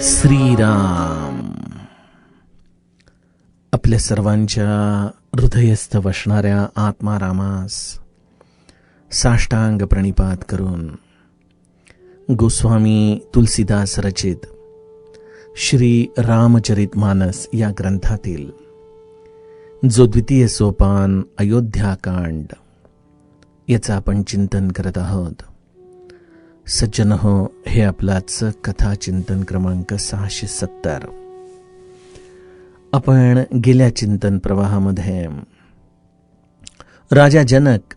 श्रीराम. आपल्या सर्वांच्या हृदयस्थ वसणाऱ्या आत्मारामास साष्टांग प्रणिपात करून गोस्वामी तुलसीदास रचित श्री रामचरितमानस या ग्रंथातील जो द्वितीय सोपान अयोध्याकांड याचं आपण चिंतन करत आहोत. सज्जन हो, हे आपलाच कथा चिंतन क्रमांक 670. आपण गेल्या चिंतन प्रवाहामध्ये राजा जनक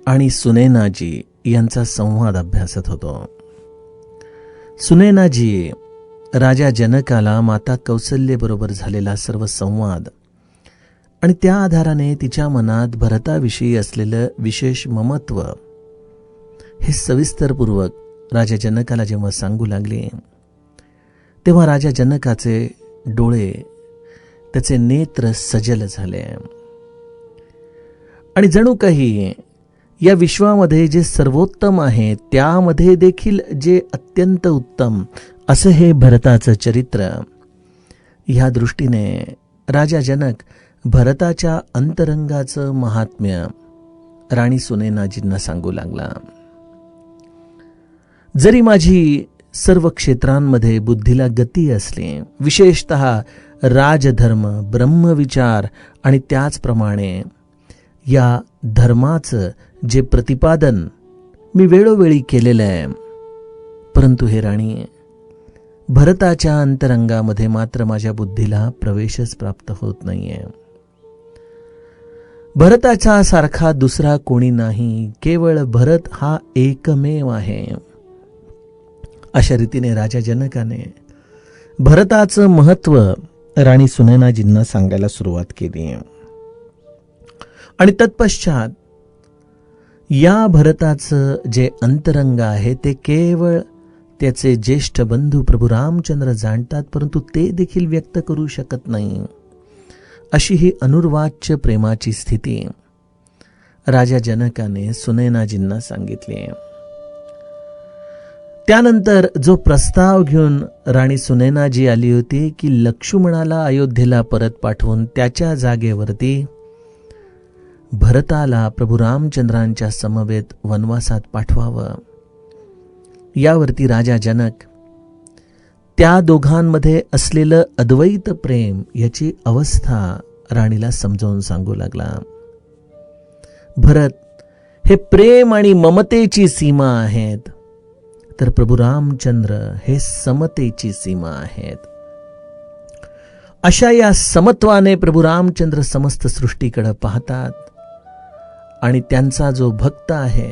आणि सुनैनाजी यांचा संवाद अभ्यासत होतो. सुनैनाजी राजा जनकाला माता कौसल्येबरोबर झालेला सर्व संवाद आणि त्या आधाराने तिच्या मनात भरताविषयी असलेलं विशेष ममत्व हे सविस्तरपूर्वक राजा जनकाला जेव्हा सांगू लागले, तेव्हा राजा जनकाचे डोळे, त्याचे नेत्र सजल झाले आणि जणू काही या विश्वामध्ये जे सर्वोत्तम आहे त्यामध्ये देखील जे अत्यंत उत्तम असं हे भरताचं चरित्र, ह्या दृष्टीने राजा जनक भरताच्या अंतरंगाचं महात्म्य राणी सुनैनाजींना सांगू लागला. जरी माझी सर्व क्षेत्रांमध्ये बुद्धीला गती असली, विशेषतः राजधर्म, ब्रह्मविचार आणि त्याचप्रमाणे या धर्माचं जे प्रतिपादन मी वेळोवेळी केलेलं आहे, परंतु हे राणी, भरताच्या अंतरंगामध्ये मात्र माझ्या बुद्धीला प्रवेशच प्राप्त होत नाहीये. भरताच्या सारखा दुसरा कोणी नाही, केवळ भरत हा एकमेव आहे. अशा रीतीने राजा जनकाने भरताचं महत्व राणी सुनैनाजींना सांगायला सुरुवात केली आणि तत्पश्चात या भरताचं जे अंतरंग आहे ते केवळ त्याचे ज्येष्ठ बंधू प्रभू रामचंद्र जाणतात, परंतु ते देखील व्यक्त करू शकत नाही. अशी ही अनुर्वाच्य प्रेमाची स्थिती राजा जनकाने सुनैनाजींना सांगितली. त्यानंतर जो प्रस्ताव घेऊन राणी सुनैनाजी आली होती की लक्ष्मणाला अयोध्येला परत पाठवून त्याच्या जागेवरती भरताला प्रभू रामचंद्रांच्या समवेत वनवासात पाठवावं, यावरती राजा जनक त्या दोघांमध्ये असलेलं अद्वैत प्रेम याची अवस्था राणीला समजावून सांगू लागला. भरत हे प्रेम आणि ममतेची सीमा आहेत, तर प्रभू रामचंद्र हे समतेची सीमा आहेत. अशा या समत्वाने प्रभू रामचंद्र समस्त सृष्टीकडे पाहतात आणि त्यांचा जो भक्त आहे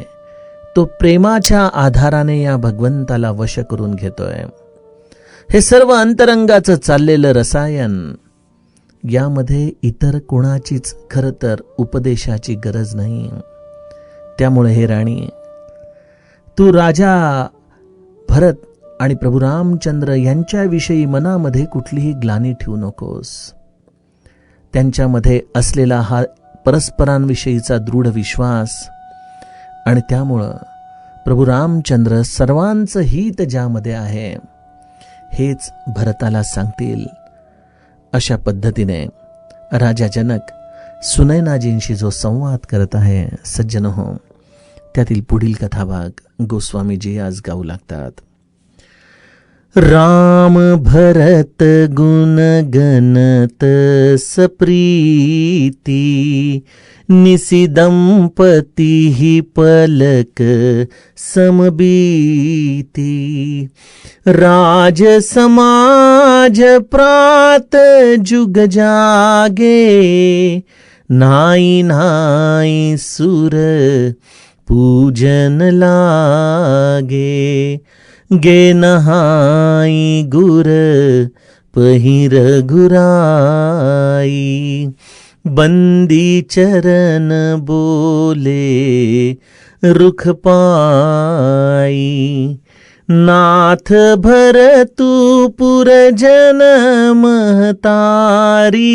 तो प्रेमाच्या आधाराने या भगवंताला वश करून घेतोय. हे सर्व अंतरंगाचं चाललेलं रसायन, यामध्ये इतर कोणाचीच खरं तर उपदेशाची गरज नाही. त्यामुळे हे राणी, तू राजा भरत आणि प्रभू रामचंद्र यांच्याविषयी मनामध्ये कुठलीही ग्लानी ठेवू नकोस. त्यांच्यामध्ये असलेला हा परस्परांविषयीचा दृढ विश्वास आणि त्यामुळं प्रभू रामचंद्र सर्वांचं हित ज्यामध्ये आहे हेच भरताला सांगतील. अशा पद्धतीने राजा जनक सुनैनाजींशी जो संवाद करत आहे, सज्जन हो, त्यातील पुढील कथाभाग गोस्वामीजी आज गाऊ लागतात. राम भरत गुण गणत सप्रीती, निसि दंपती ही पलक समबीती, राज समाज प्रात जुग जागे, नाई नाई सुर पूजन लागे, गे नहाई गुर पहिर गुराई, बंदी चरण बोले रुख पाई, नाथ भरतु पुरजन महतारी,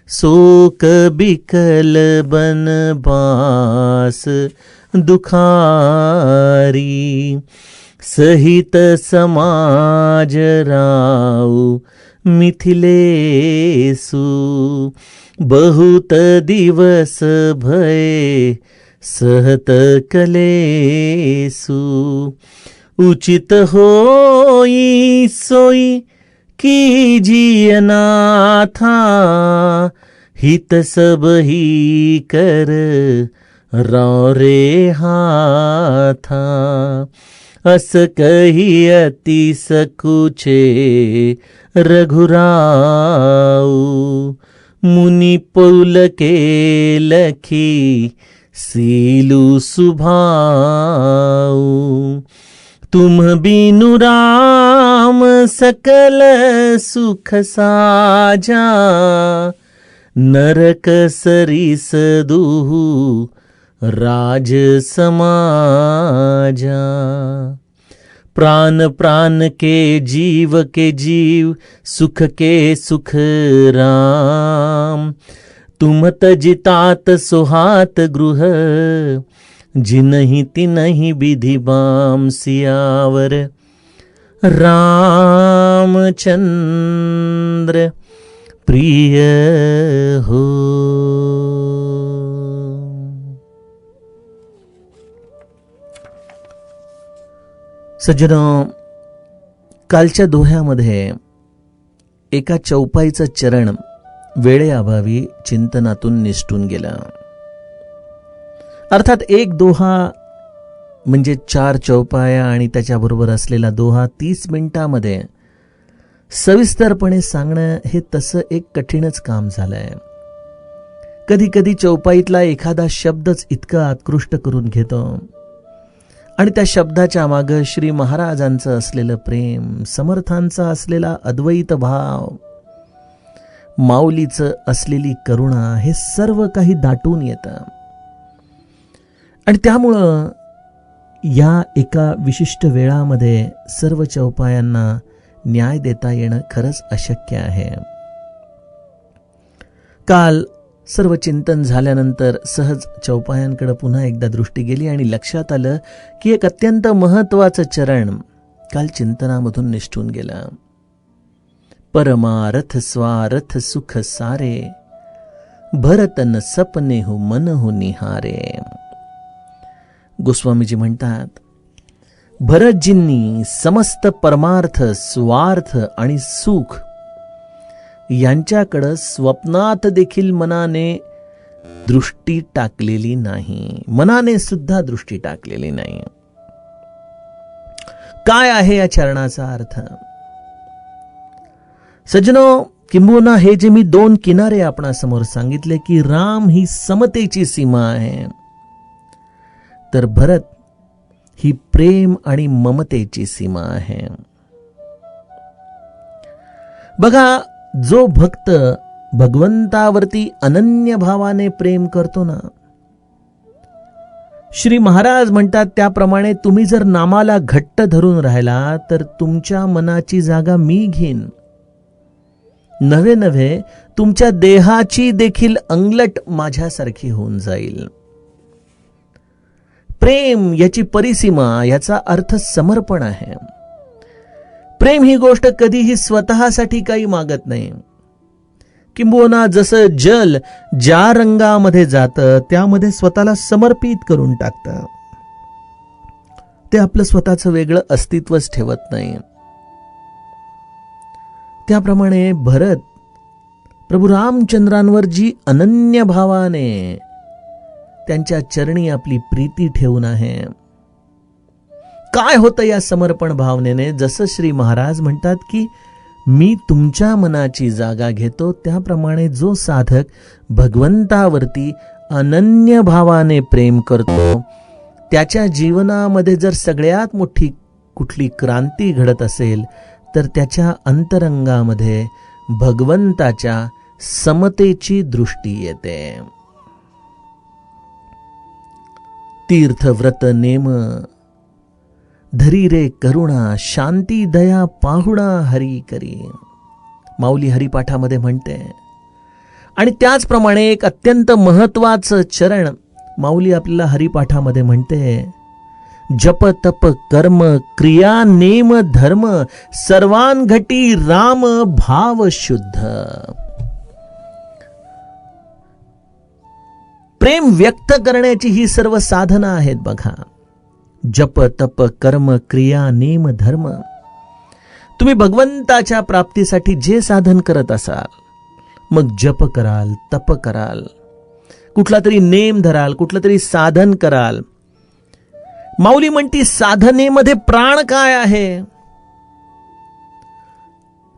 शोक बिकल बनबास दुखारी, सहित समाज राऊ मिथिलेसु, बहुत दिवस भये सहत कलेसु, उचित होई सोई कीजिए नाथा, हित सब ही कर रौ रे हाथा, अस कही अति सकुचे रघुराऊ, मुनि पुलके लखी सीलु सुभाऊ, तुम बिनु राम सकल सुख साजा, नरक सरिस दुहु राज समाजा, प्राण प्राण के जीव सुख के सुख राम, तुम तजितात सुहात गृह, जिनहि तिनहि विधि बाम, सियावर रामचंद्र प्रिय हो. सज्जनो, कालच्या दोह्यामध्ये एका चौपाईचं चरण वेळेअभावी चिंतनातून निसटून गेला. अर्थात एक दोहा म्हणजे 4 चौपाया आणि त्याच्याबरोबर असलेला दोहा 30 मिनिटांमध्ये सविस्तरपणे सांगणं हे तसं एक कठीणच काम झालंय. कधी कधी चौपाईतला एखादा शब्दच इतका उत्कृष्ट करून घेतो आणि त्या शब्दाच्या मागं श्री महाराजांचं असलेलं प्रेम, समर्थांचा असलेला अद्वैत भाव, माऊलीचं असलेली करुणा, हे सर्व काही दाटून येतं. आणि त्यामुळं या एका विशिष्ट वेळामध्ये सर्व चौपायांना न्याय देता येणं खरंच अशक्य आहे. काल सर्व चिंतन झाल्यानंतर सहज चौपायांकडे पुन्हा एकदा दृष्टी गेली आणि लक्षात आलं की एक अत्यंत महत्वाचं चरण काल चिंतनामधून निष्ठून गेलं. परमारथ स्वारथ सुख सारे, भरतन सपने हो मन हो निहारे. गोस्वामीजी म्हणतात, भरतजींनी समस्त परमार्थ, स्वार्थ आणि सुख यांच्याकडे स्वप्नात देखील मनाने दृष्टी टाकलेली नाही, मनाने सुद्धा दृष्टी टाकलेली नाही. काय आहे या चरणाचा अर्थ? सज्जनो, किंबहुना हे जे मी 2 किनारे आपणासमोर सांगितले की राम ही समतेची सीमा आहे, तर भरत ही प्रेम आणि ममतेची सीमा आहे. बघा, जो भक्त भगवंतावरती अनन्य भावाने प्रेम करतो ना, श्री महाराज म्हणतात त्याप्रमाणे तुम्ही जर नामाला घट्ट धरून राहिला तर तुमच्या मनाची जागा मी घेईन. नव्हे नव्हे तुमच्या देहाची देखील अंगलट माझ्यासारखी होऊन जाईल. प्रेम याची परिसीमा, याचा अर्थ समर्पण आहे. प्रेम ही गोष्ट कधीही स्वतःसाठी काही मागत नाही. किंबहुना जसं जल ज्या रंगामध्ये जातं त्यामध्ये स्वतःला समर्पित करून टाकतं, ते आपलं स्वतःचं वेगळं अस्तित्वच ठेवत नाही. त्याप्रमाणे भरत प्रभू रामचंद्रांवर जी अनन्य भावाने त्यांच्या चरणी आपली प्रीती ठेवून आहे. काय होतं या समर्पण भावनेने? जसं श्री महाराज म्हणतात की मी तुमच्या मनाची जागा घेतो, त्याप्रमाणे जो साधक भगवंतावरती अनन्य भावाने प्रेम करतो, त्याच्या जीवनामध्ये जर सगळ्यात मोठी कुठली क्रांती घडत असेल तर त्याच्या अंतरंगामध्ये भगवंताच्या समतेची दृष्टी येते. तीर्थ व्रत नेम धरी रे करुणा, शांती दया पाहुणा हरी करी, माऊली हरिपाठामध्ये म्हणते. आणि त्याचप्रमाणे एक अत्यंत महत्वाचं चरण माऊली आपल्याला हरिपाठामध्ये म्हणते, जप तप कर्म क्रिया नेम धर्म सर्वांघटी राम भाव शुद्ध. प्रेम व्यक्त करण्याची ही सर्व साधनं आहेत बघा. जप तप कर्म क्रिया नेम धर्म. तुम्ही भगवंताच्या प्राप्तीसाठी जे साधन करत असाल, मग जप कराल, तप कराल, कुठला तरी नेम धराल, कुठलं तरी साधन कराल. माऊली म्हणती साधनेमध्ये प्राण काय आहे?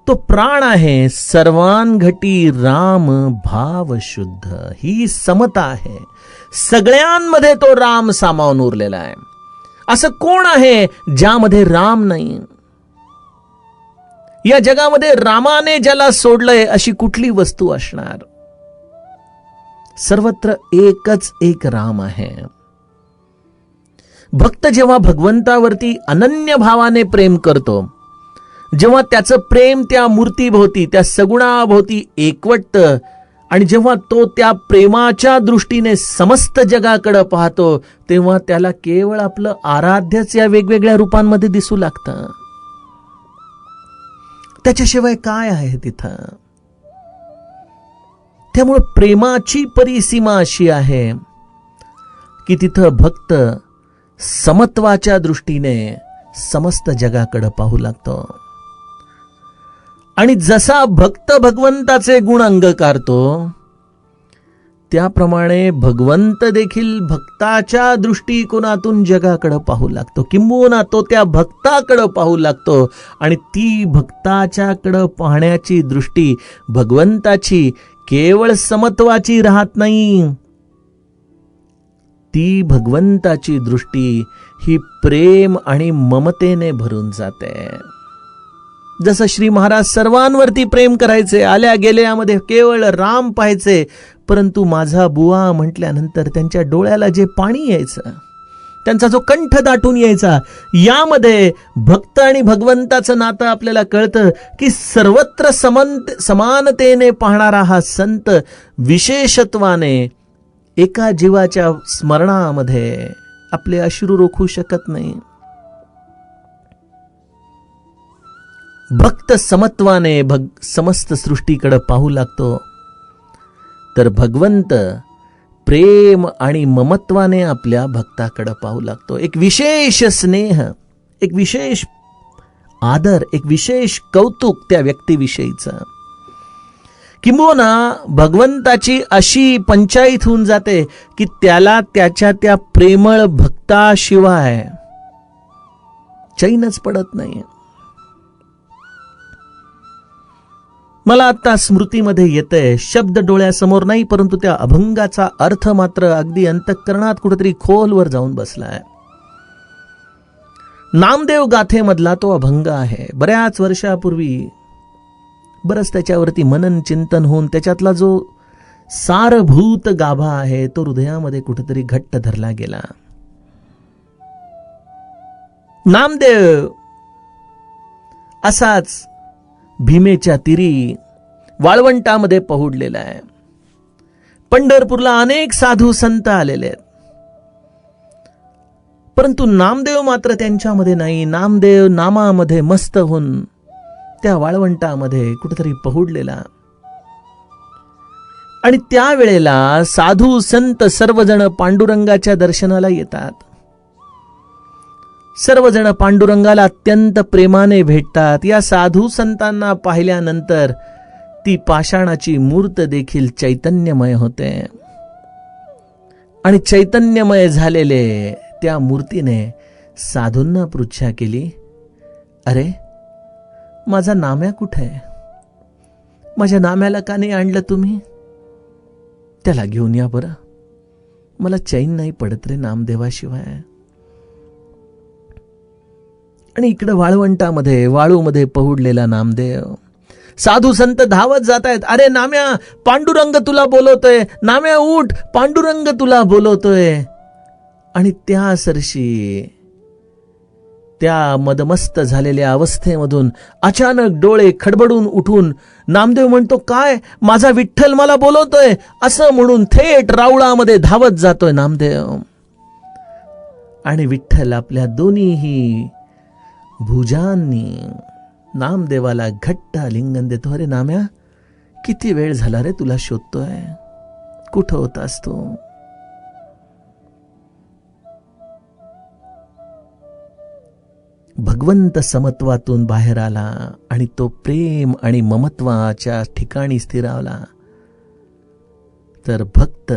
तो प्राण आहे सर्वांघटी राम भाव शुद्ध. ही समता आहे. सगळ्यांमध्ये तो राम सामावून उरलेला आहे. असं कोण आहे ज्यामध्ये राम नाही? या जगामध्ये रामाने ज्याला सोडलंय अशी कुठली वस्तू असणार? सर्वत्र एकच एक राम आहे. भक्त जेव्हा भगवंतावरती अनन्य भावाने प्रेम करतो, जेव्हा त्याचं प्रेम त्या मूर्तीभोवती, त्या सगुणाभोवती एकवटतं, आणि जेव्हा तो त्या प्रेमाच्या दृष्टीने समस्त जगाकडे पाहतो, तेव्हा त्याला केवळ आपलं आराध्यच या वेगवेगळ्या रूपांमध्ये दिसू लागतं. त्याच्याशिवाय काय आहे तिथं? त्यामुळे प्रेमाची परिसीमा अशी आहे की तिथं भक्त समत्वाच्या दृष्टीने समस्त जगाकडे पाहू लागतो. आणि जसा भक्त भगवंताचे गुण अंगीकारतो, त्याप्रमाणे भगवंत देखील भक्ताच्या दृष्टिकोनातून जगाकडे पाहू लागतो. किंबहुना तो त्या भक्ताकडे पाहू लागतो, आणि ती भक्ताच्याकडे पाहण्याची दृष्टी भगवंताची केवळ समत्वाची राहत नाही. ती भगवंताची दृष्टी ही प्रेम आणि ममतेने भरून जाते. जसं श्री महाराज सर्वांवरती प्रेम करायचे, आल्या गेल्यामध्ये केवळ राम पाहायचे, परंतु माझा बुवा म्हटल्यानंतर त्यांच्या डोळ्याला जे पाणी यायचं, त्यांचा जो कंठ दाटून यायचा, यामध्ये भक्त आणि भगवंताचं नातं आपल्याला कळतं की सर्वत्र समानतेने पाहणारा हा संत विशेषत्वाने एका जीवाच्या स्मरणामध्ये आपले अश्रू रोखू शकत नाही. भक्त समत्वाने समस्त सृष्टीकडे पाहू लागतो, तर भगवंत प्रेम आणि ममत्वाने आपल्या भक्ताकडे पाहू लागतो. एक विशेष स्नेह, एक विशेष आदर, एक विशेष कौतुक त्या व्यक्तीविषयीचं. किंबहुना भगवंताची अशी पंचाईत होऊन जाते की त्याला त्याच्या त्या प्रेमळ भक्ताशिवाय चैनच पडत नाही. मला आता स्मृतीमध्ये येतंय, शब्द डोळ्यासमोर नाही, परंतु त्या अभंगाचा अर्थ मात्र अगदी अंतःकरणात कुठेतरी खोलवर जाऊन बसलाय. नामदेव गाथेमधला तो अभंग आहे. बऱ्याच वर्षापूर्वी बरंच त्याच्यावरती मनन चिंतन होऊन त्याच्यातला जो सारभूत गाभा आहे तो हृदयामध्ये कुठेतरी घट्ट धरला गेला. नामदेव असाच भीमेच्या तीरी वाळवंटामध्ये पहुडलेला आहे. पंढरपूरला अनेक साधू संत आलेले आहेत, परंतु नामदेव मात्र त्यांच्यामध्ये नाही. नामदेव नामामध्ये मस्त होऊन त्या वाळवंटामध्ये कुठेतरी पहुडलेला. आणि त्यावेळेला साधू संत सर्वजण पांडुरंगाच्या दर्शनाला येतात. सर्वजण पांडुरंगाला अत्यंत प्रेमाने भेटतात. या साधू संतांना पाहिल्यानंतर ती पाषाणाची मूर्त देखील चैतन्यमय होते, आणि चैतन्यमय झालेले त्या मूर्तीने साधूंना पृच्छा केली, अरे माझा नाम्या कुठे आहे? माझ्या नाम्याला का नाही आणलं तुम्ही? त्याला घेऊन या बरं, मला चैन नाही पडत रे नामदेवाशिवाय. आणि इकडे वाळवंटामध्ये वाळूमध्ये पहुडलेला नामदेव, साधू संत धावत जात आहेत, अरे नाम्या पांडुरंग तुला बोलवतोय, नाम्या उठ पांडुरंग तुला बोलवतोय. आणि त्या सरशी त्या मदमस्त झालेल्या अवस्थेमधून अचानक डोळे खडबडून उठून नामदेव म्हणतो, काय माझा विठ्ठल मला बोलवतोय, असं म्हणून थेट रावळामध्ये धावत जातोय नामदेव. आणि विठ्ठल आपल्या दोन्हीही भुजांनी नामदेवाला घट्ट आलिंगन देतो. अरे नाम्या, किती वेळ झाला रे तुला शोधतोय, कुठं होतास तू? भगवंत समत्वातून बाहेर आला आणि तो प्रेम आणि ममत्वाच्या ठिकाणी स्थिरावला. तर भक्त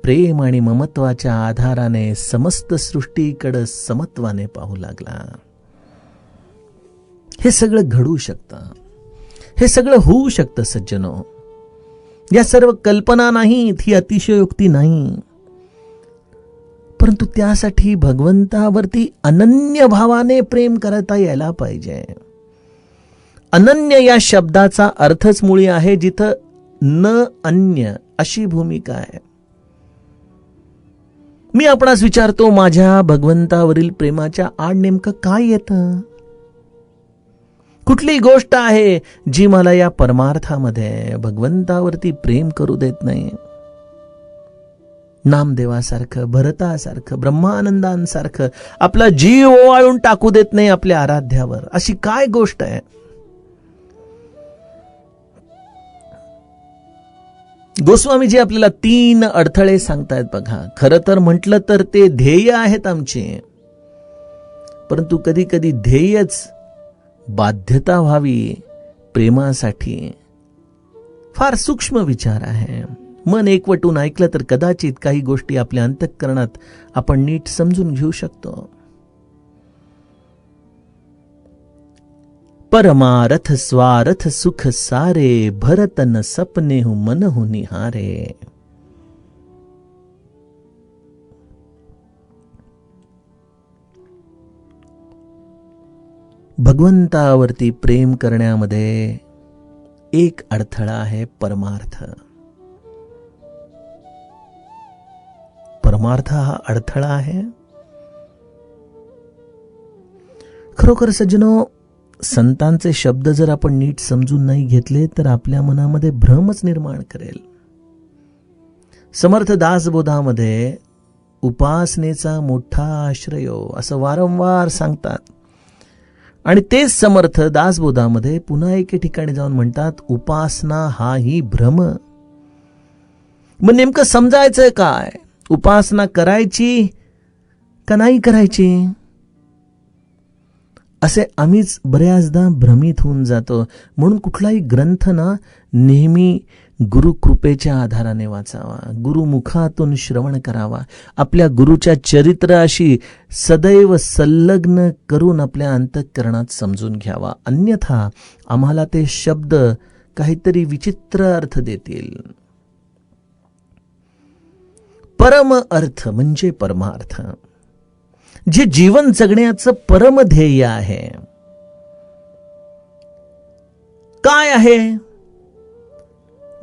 प्रेम आणि ममत्वाच्या आधाराने समस्त सृष्टीकडे समत्वाने पाहू लागला. हे सगळं घडू शकतं, हे सगळं होऊ शकतं सज्जनो. या सर्व कल्पना नाहीत, ही अतिशयोक्ती नाही. परंतु त्यासाठी भगवंतावरती अनन्य भावाने प्रेम करता यायला पाहिजे. अनन्य या शब्दाचा अर्थच मुळी आहे जिथं न अन्य अशी भूमिका आहे. मी आपणास विचारतो, माझ्या भगवंतावरील प्रेमाच्या आड नेमकं काय येतं? कुठली गोष्ट आहे जी मला या परमार्थामध्ये भगवंतावरती प्रेम करू देत नाही? नामदेवासारखं, भरतासारखं, ब्रह्मानंदांसारखं आपला जीव ओवाळून टाकू देत नाही आपल्या आराध्यावर, अशी काय गोष्ट आहे? गोस्वामीजी आपल्याला 3 अडथळे सांगतायत बघा. खरं तर म्हटलं तर ते ध्येय आहेत आमचे, परंतु कधी कधी ध्येयच बाध्यता व्हावी प्रेमासाठी. फार सूक्ष्म विचार आहे. मन एकवटून ऐकलं तर कदाचित काही गोष्टी आपल्या अंतःकरणात आपण नीट समजून घेऊ शकतो. परमारथ स्वारथ सुख सारे, भरत न सपने हूं मन हूं निहारे. भगवंतावरती प्रेम करण्यामध्ये एक अडथळा आहे, परमार्थ. परमार्थ हा अडथळा आहे. खरोखर सज्जनो, संतांचे शब्द जर आपण नीट समजून नाही घेतले तर आपल्या मनामध्ये भ्रमच निर्माण करेल. समर्थ दासबोधामध्ये उपासनेचा मोठा आश्रयो असं वारंवार सांगतात. आणि तेच समर्थ दासबोधामध्ये पुन्हा एके ठिकाणी जाऊन म्हणतात, उपासना हा ही भ्रम. मग नेमकं समजायचं काय? उपासना करायची का नाही करायची, असे आम्हीच बऱ्याचदा भ्रमित होऊन जातो. म्हणून कुठलाही ग्रंथ ना नेहमी गुरुकृपेच्या आधाराने वाचावा, गुरुमुखातून श्रवण करावा, आपल्या गुरुच्या चरित्राशी सदैव संलग्न करून आपल्या अंतःकरणात समजून घ्यावा. अन्यथा आम्हाला ते शब्द काहीतरी विचित्र अर्थ देतील. परम अर्थ म्हणजे परमार्थ, जे जीवन जगण्याचं परम ध्येय आहे. काय आहे?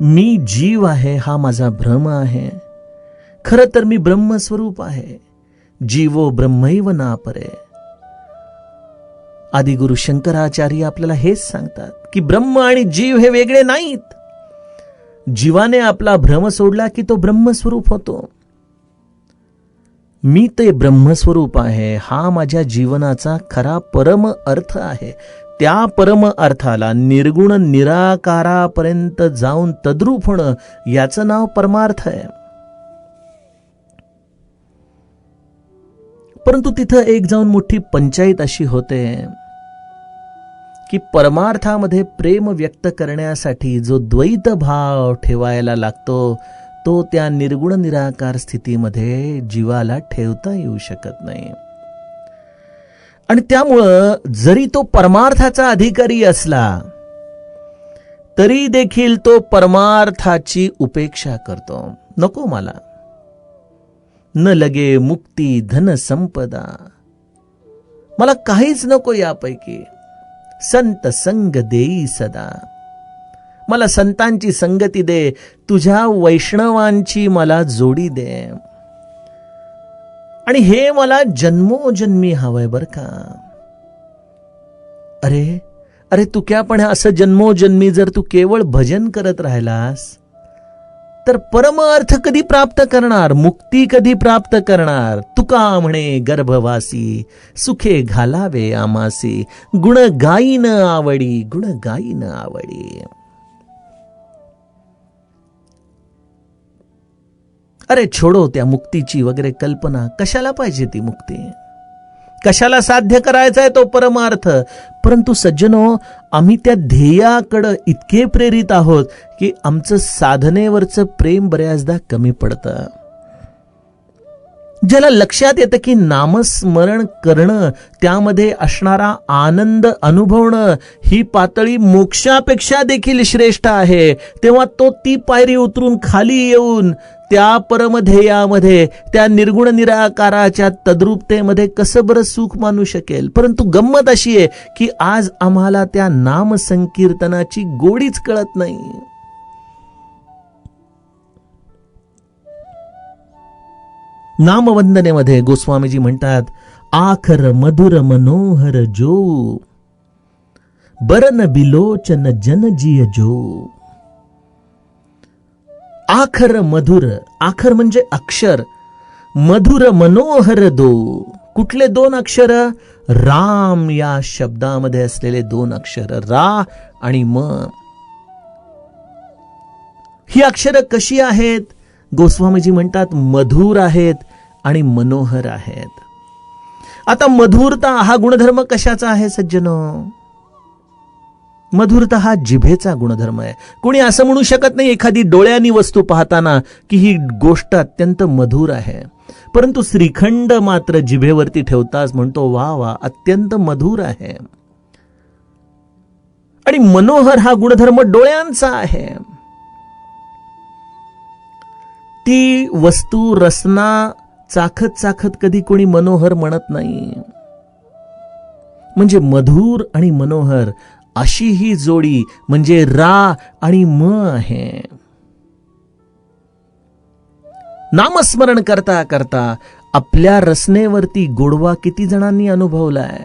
मी जीव आहे हा माझा भ्रम आहे. खरं तर मी ब्रह्मस्वरूप आहे. जीवो ब्रह्मैव नापरे. आदिगुरु शंकराचार्य आपल्याला हेच सांगतात की ब्रह्म आणि जीव हे वेगळे नाहीत. जीवाने आपला भ्रम सोडला की तो ब्रह्मस्वरूप होतो. मी ते ब्रह्मस्वरूप आहे हा माझ्या जीवनाचा खरा परम अर्थ आहे. त्या परम अर्थाला निर्गुण निराकारापर्यंत जाऊन तद्रूप होणं याचं नाव परमार्थ आहे. परंतु तिथं एक जाऊन मोठी पंचायत अशी होते की परमार्थामध्ये प्रेम व्यक्त करण्यासाठी जो द्वैत भाव ठेवायला लागतो तो त्या निर्गुण निराकार स्थितीमध्ये जीवाला ठेवता येऊ शकत नाही. आणि त्यामुळं जरी तो परमार्थाचा अधिकारी असला तरी देखील तो परमार्थाची उपेक्षा करतो. नको मला, न लगे मुक्ती धन संपदा, मला काहीच नको यापैकी. संत संग देई सदा, मला संतांची संगती दे, तुझ्या वैष्णवांची मला जोडी दे. आणि हे मला जन्मोजन्मी हवंय बर का. अरे अरे तू क्या पण असं जन्मोजन्मी जर तू केवळ भजन करत राहिलास तर परम अर्थ कधी प्राप्त करणार, मुक्ती कधी प्राप्त करणार? तुका म्हणे गर्भवासी, सुखे घालावे आमासी, गुण गाईन आवडी, गुण गाईन आवडी. अरे छोडो त्या मुक्तीची वगैरे कल्पना. कशाला पाहिजे ती मुक्ती? कशाला साध्य करायचा आहे तो परमार्थ? परंतु सज्जनो, आम्ही त्या ध्येयाकडे इतके प्रेरित आहोत की आमचं साधनेवरचं प्रेम बऱ्याचदा कमी पडतं. ज्याला लक्षात येतं की नामस्मरण करणं, त्यामध्ये असणारा आनंद अनुभवणं ही पातळी मोक्षापेक्षा देखील श्रेष्ठ आहे, तेव्हा तो ती पायरी उतरून खाली येऊन त्या परमध्येयामध्ये, त्या निर्गुण निराकाराच्या तद्रूपतेमध्ये कसं बरं सुख मानू शकेल? परंतु गंमत अशी आहे की आज आम्हाला त्या नाम संकीर्तनाची गोडीच कळत नाही. नामवंदनेमध्ये गोस्वामीजी म्हणतात, आखर मधुर मनोहर जो, बरन बिलोचन जन जिय जो. आखर मधुर, आखर म्हणजे अक्षर, मधुर मनोहर दो. कुठले दोन अक्षर? राम या शब्दामध्ये असलेले दोन अक्षर, रा आणि म. ही अक्षरं कशी आहेत? गोस्वामीजी म्हणतात मधुर आहेत आणि मनोहर आहेत. आता मधुरता हा गुणधर्म कशाचा आहे सज्जनो? मधुरता हा जिभेचा गुणधर्म आहे. कोणी असं म्हणू शकत नाही एखादी डोळ्यांनी वस्तू पाहताना की ही गोष्ट अत्यंत मधुर आहे, परंतु श्रीखंड मात्र जिभेवरती ठेवताच म्हणतो वा वा अत्यंत मधुर आहे. आणि मनोहर हा गुणधर्म डोळ्यांचा आहे. ती वस्तू रसना चाखत चाखत कधी कोणी मनोहर म्हणत नाही. म्हणजे मधुर आणि मनोहर अशी ही जोडी म्हणजे रा आणि म आहे. नामस्मरण करता करता आपल्या रसनेवरती गोडवा किती जणांनी अनुभवलाय?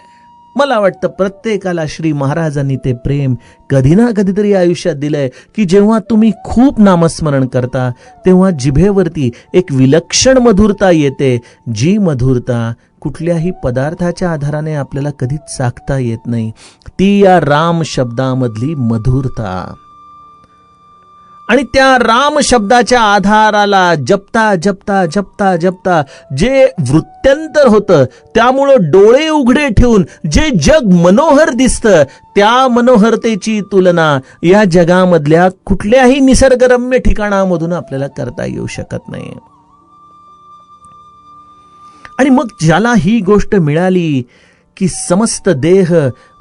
मला वाटतं प्रत्येकाला श्री महाराजांनी ते प्रेम कधी ना कधीतरी आयुष्यात दिलंय की जेव्हा तुम्ही खूप नामस्मरण करता तेव्हा जिभेवरती एक विलक्षण मधुरता येते, जी मधुरता कुठल्याही पदार्थाच्या आधाराने आपल्याला कधीच चाखता येत नाही. ती या राम शब्दामधली मधुरता. आणि त्या राम शब्दाच्या आधाराला जपता जपता जपता जपता जे वृत्त्यंतर होतं, त्यामुळं डोळे उघडे ठेवून जे जग मनोहर दिसतं, त्या मनोहरतेची तुलना या जगामधल्या कुठल्याही निसर्गरम्य ठिकाणामधून आपल्याला करता येऊ शकत नाही. आणि मग ज्याला ही गोष्ट मिळाली की समस्त देह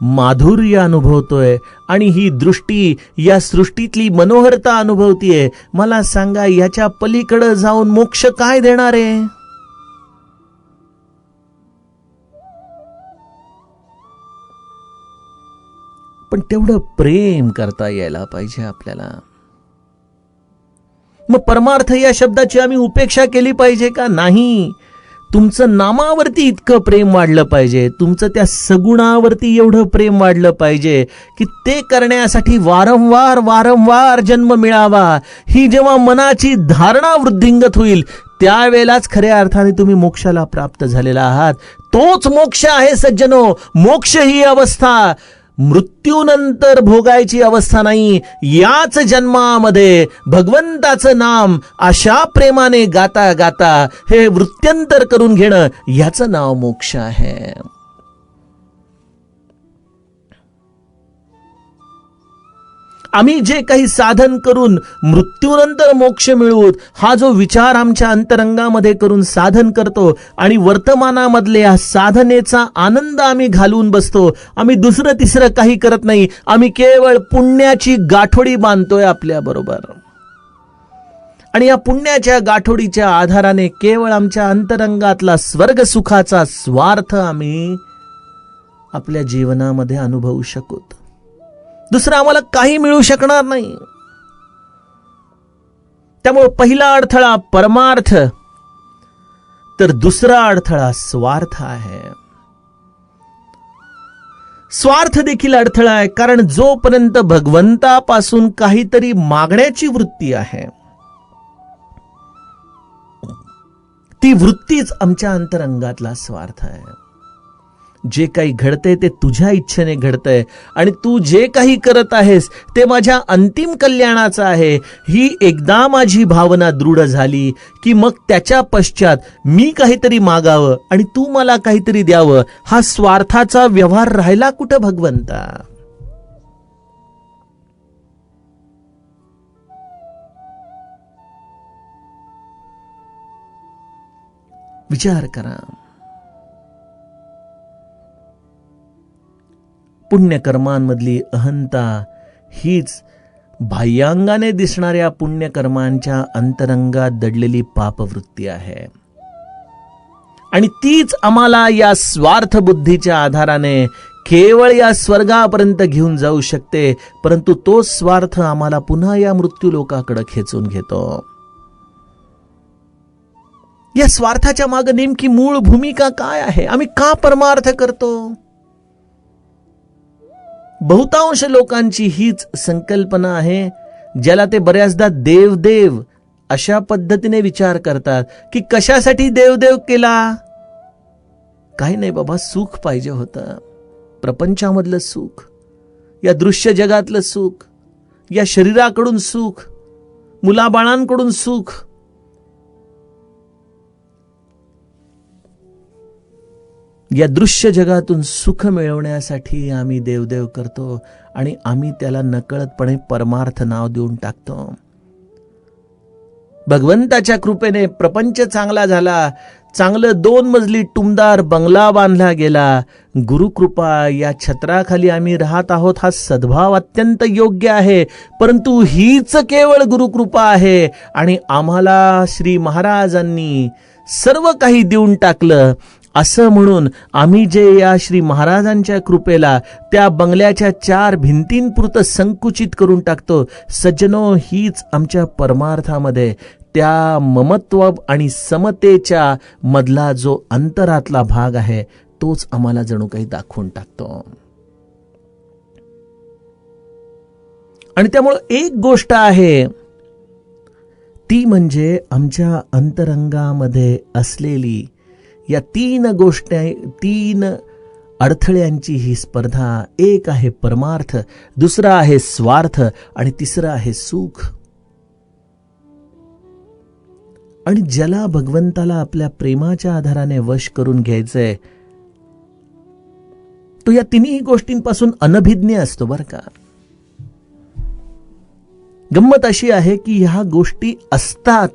माधुर्य अनुभवतोय आणि ही दृष्टी या सृष्टीतली मनोहरता अनुभवतीये, मला सांगा याच्या पलीकडे जाऊन मोक्ष काय देणार आहे? पण तेवढं प्रेम करता यायला पाहिजे आपल्याला. मग परमार्थ या शब्दाची आम्ही उपेक्षा केली पाहिजे का? नाही. तुमचं नामावरती इतकं प्रेम वाढलं पाहिजे, तुमचं त्या सगुणावरती एवढं प्रेम वाढलं पाहिजे की ते करण्यासाठी वारंवार वारंवार जन्म मिळावा. ही जेव्हा मनाची धारणा वृद्धिंगत होईल त्यावेळेलाच खऱ्या अर्थाने तुम्ही मोक्षाला प्राप्त झालेला आहात. तोच मोक्ष आहे सज्जनो. मोक्ष ही अवस्था मृत्यूनंतर भोगायची अवस्था नाही. याच जन्मामध्ये भगवंताचं नाम अशा प्रेमाने गाता गाता हे वृत्त्यंतर करून घेणं, याचं नाव मोक्ष आहे. आम्ही जे काही साधन करून मृत्यूनंतर मोक्ष मिळवू, हा जो विचार आमच्या अंतरंगामध्ये करून साधन करतो आणि वर्तमानामधले या साधनेचा आनंद आम्ही घालून बसतो. आम्ही दुसरं तिसरं काही करत नाही. आम्ही केवळ पुण्याची गाठोडी बांधतोय आपल्या बरोबर. आणि या पुण्याच्या गाठोडीच्या आधाराने केवळ आमच्या अंतरंगातला स्वर्ग सुखाचा स्वार्थ आम्ही आपल्या जीवनामध्ये अनुभवू शकू. दुसरं आम्हाला काही मिळू शकणार नाही. त्यामुळे पहिला अडथळा परमार्थ, तर दुसरा अडथळा स्वार्थ आहे. स्वार्थ देखील अडथळा आहे, कारण जोपर्यंत भगवंतापासून काहीतरी मागण्याची वृत्ती आहे, ती वृत्तीच आमच्या अंतरंगातला स्वार्थ आहे. जे काही घडतंय ते तुझ्या इच्छेने घडतंय आणि तू जे काही करत आहेस ते माझ्या अंतिम कल्याणाचं आहे, ही एकदा माझी भावना दृढ झाली की मग त्याच्या पश्चात मी काहीतरी मागावं आणि तू मला काहीतरी द्यावं, हा स्वार्थाचा व्यवहार राहिला कुठं भगवंता? विचार करा. पुण्यकर्मांमधली अहंता हीच बाह्यांगाने दिसणाऱ्या पुण्यकर्मांच्या अंतरंगात दडलेली पापवृत्ती आहे. आणि तीच आम्हाला या स्वार्थ बुद्धीच्या आधाराने केवळ या स्वर्गापर्यंत घेऊन जाऊ शकते, परंतु तो स्वार्थ आम्हाला पुन्हा या मृत्यूलोकाकडे खेचून घेतो. या स्वार्थाच्या मागे नेमकी मूळ भूमिका काय आहे? आम्ही का परमार्थ करतो? बहुतांश लोकांची हीच संकल्पना आहे, ज्याला ते बऱ्याचदा देवदेव अशा पद्धतीने विचार करतात की कशासाठी देवदेव केला? काही नाही बाबा, सुख पाहिजे होतं. प्रपंचामधलं सुख, या दृश्य जगातलं सुख, या शरीराकडून सुख, मुलाबाळांकडून सुख. या दृश्य जगातून सुख मिळवण्यासाठी आम्ही देवदेव करतो आणि आम्ही त्याला नकळतपणे परमार्थ नाव देऊन टाकतो. भगवंताच्या कृपेने प्रपंच चांगला झाला, चांगलं 2 मजली टुमदार बंगला बांधला गेला. गुरुकृपा या छत्राखाली आम्ही राहत आहोत, हा सद्भाव अत्यंत योग्य आहे, परंतु हीच केवळ गुरुकृपा आहे आणि आम्हाला श्री महाराजांनी सर्व काही देऊन टाकलं असं म्हणून आम्ही जे या श्री महाराजांच्या कृपेला त्या बंगल्याच्या 4 भिंतींपुरतं संकुचित करून टाकतो. सज्जनो, हीच आमच्या परमार्थामध्ये त्या ममत्व आणि समतेच्या मधला जो अंतरातला भाग आहे तोच आम्हाला जणू काही दाखवून टाकतो. आणि त्यामुळे एक गोष्ट आहे ती म्हणजे आमच्या अंतरंगामध्ये असलेली या 3 अडथळ्यांची ही स्पर्धा. एक आहे परमार्थ, दुसरा आहे स्वार्थ आणि तिसरा आहे सुख. आणि ज्याला भगवंताला आपल्या प्रेमाच्या आधाराने वश करून घ्यायचंय तो या 3 गोष्टींपासून अनभिज्ञ असतो बरं का. गंमत अशी आहे की ह्या गोष्टी असतात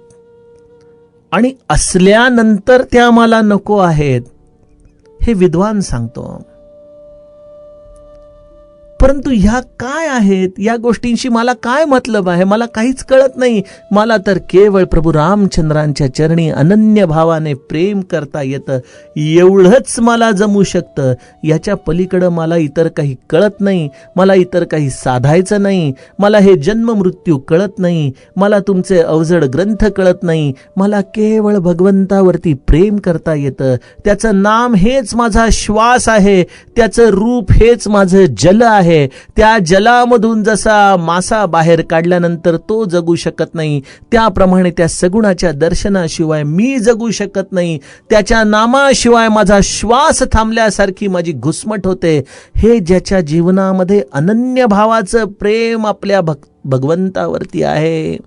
आणि असल्यानंतर त्या मला नको आहेत हे विद्वान सांगतो. परंतु ह्या काय आहेत, या गोष्टींशी मला काय मतलब आहे, मला काहीच कळत नाही. मला तर केवळ प्रभू रामचंद्रांच्या चरणी अनन्य भावाने प्रेम करता येतं, एवढंच मला जमू शकतं. याच्या पलीकडं मला इतर काही कळत नाही, मला इतर काही साधायचं नाही, मला हे जन्म मृत्यू कळत नाही, मला तुमचे अवजड ग्रंथ कळत नाही. मला केवळ भगवंतावरती प्रेम करता येतं. त्याचं नाम हेच माझा श्वास आहे, त्याचं रूप हेच माझं जल आहे. त्या जलामधून जसा मासा बाहेर काढल्यानंतर तो जगू शकत नाही, त्याप्रमाणे त्या सगुणाच्या दर्शनाशिवाय मी जगू शकत नाही. त्याच्या नामाशिवाय माझा श्वास थांबल्यासारखी माझी घुसमट होते. हे ज्याच्या जीवनामध्ये अनन्य भावाचं प्रेम आपल्या भगवंतावरती आहे,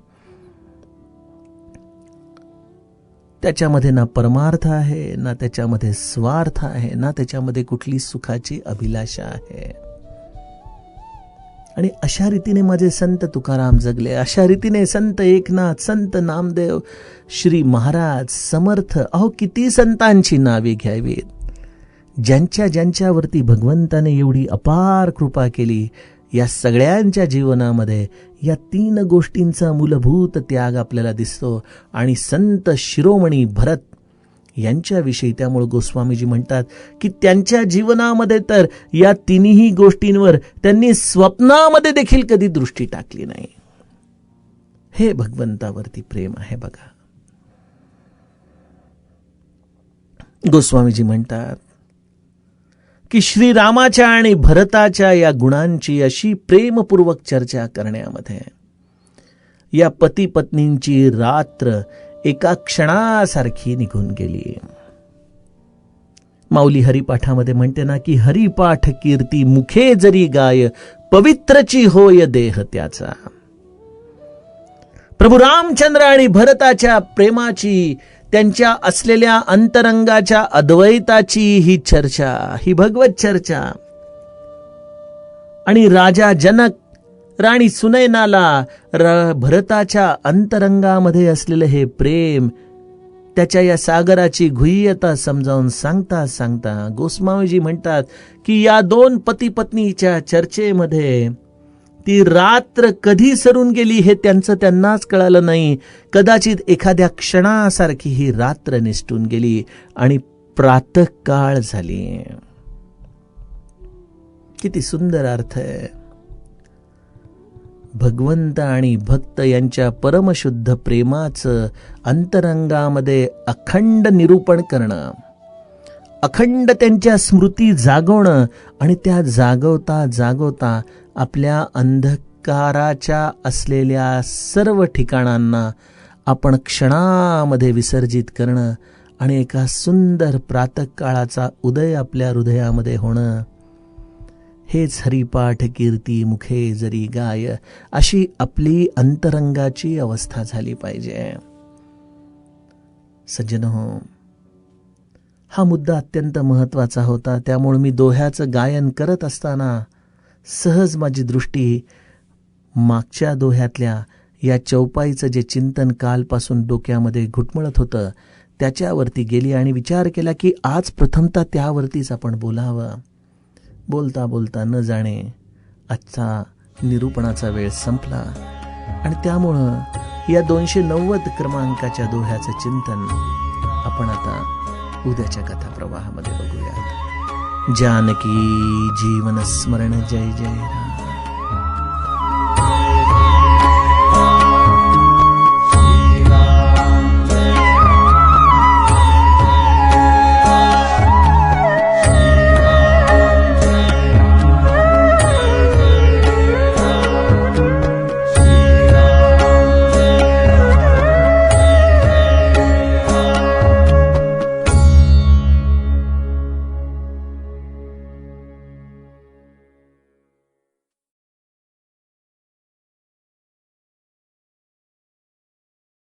त्याच्यामध्ये ना परमार्थ आहे, ना त्याच्यामध्ये स्वार्थ आहे, ना त्याच्यामध्ये कुठली सुखाची अभिलाषा आहे. आणि अशा रीतीने माझे संत तुकाराम जगले, अशा रीतीने संत एकनाथ, संत नामदेव, श्री महाराज, समर्थ, अहो किती संतांची नावे घ्यावीत, ज्यांच्यावरती भगवंताने एवढी अपार कृपा केली. या सगळ्यांच्या जीवनामध्ये या 3 गोष्टींचा मूलभूत त्याग आपल्याला दिसतो. आणि संत शिरोमणी भरत यांच्याविषयी त्यामुळे गोस्वामीजी म्हणतात की त्यांच्या जीवनामध्ये तर या 3ही गोष्टींवर त्यांनी स्वप्नामध्ये देखील कधी दृष्टी टाकली नाही. हे भगवंतावरती प्रेम आहे बघा. गोस्वामीजी म्हणतात की श्रीरामाच्या आणि भरताच्या या गुणांची अशी प्रेमपूर्वक चर्चा करण्यामध्ये या पती पत्नींची रात्र एका क्षणासारखी निघून गेली. माऊली हरिपाठामध्ये म्हणते ना की हरिपाठ कीर्ती मुखे जरी गाय, पवित्रची होय देह त्याचा. प्रभू रामचंद्र आणि भरताच्या प्रेमाची, त्यांच्या असलेल्या अंतरंगाच्या अद्वैताची ही चर्चा, ही भगवत चर्चा. आणि राजा जनक राणी सुनैनाला भरताच्या अंतरंगामध्ये असलेलं हे प्रेम, त्याच्या या सागराची गुह्यता समजावून सांगता सांगता गोस्वामीजी म्हणतात की या दोन पती पत्नीच्या चर्चेमध्ये ती रात्र कधी सरून गेली हे त्यांनाच कळालं नाही. कदाचित एखाद्या क्षणासारखी ही रात्र निसटून गेली आणि प्रातःकाळ झाली. किती सुंदर अर्थ आहे. भगवंत आणि भक्त यांच्या परमशुद्ध प्रेमाचं अंतरंगामध्ये अखंड निरूपण करणं, अखंड त्यांच्या स्मृती जागवणं आणि त्या जागवता जागवता आपल्या अंधकाराच्या असलेल्या सर्व ठिकाणांना आपण क्षणामध्ये विसर्जित करणं आणि एका सुंदर प्रातःकाळाचा उदय आपल्या हृदयामध्ये होणं, हेच हरिपाठ कीर्ती मुखे जरी गाय, अशी आपली अंतरंगाची अवस्था झाली पाहिजे. सज्जनहो, हा मुद्दा अत्यंत महत्वाचा होता. त्यामुळे मी दोह्याचं गायन करत असताना सहज माझी दृष्टी मागच्या दोह्यातल्या या चौपाईचं जे चिंतन कालपासून डोक्यामध्ये घुटमळत होतं त्याच्यावरती गेली आणि विचार केला की आज प्रथमतः त्यावरतीच आपण बोलावं. बोलता बोलता न जाणे आजचा निरूपणाचा वेळ संपला आणि त्यामुळं या 290 क्रमांकाच्या दोह्याचं चिंतन आपण आता उद्याच्या कथा प्रवाहामध्ये बघूयात. जानकी जीवन स्मरण जय जय राम.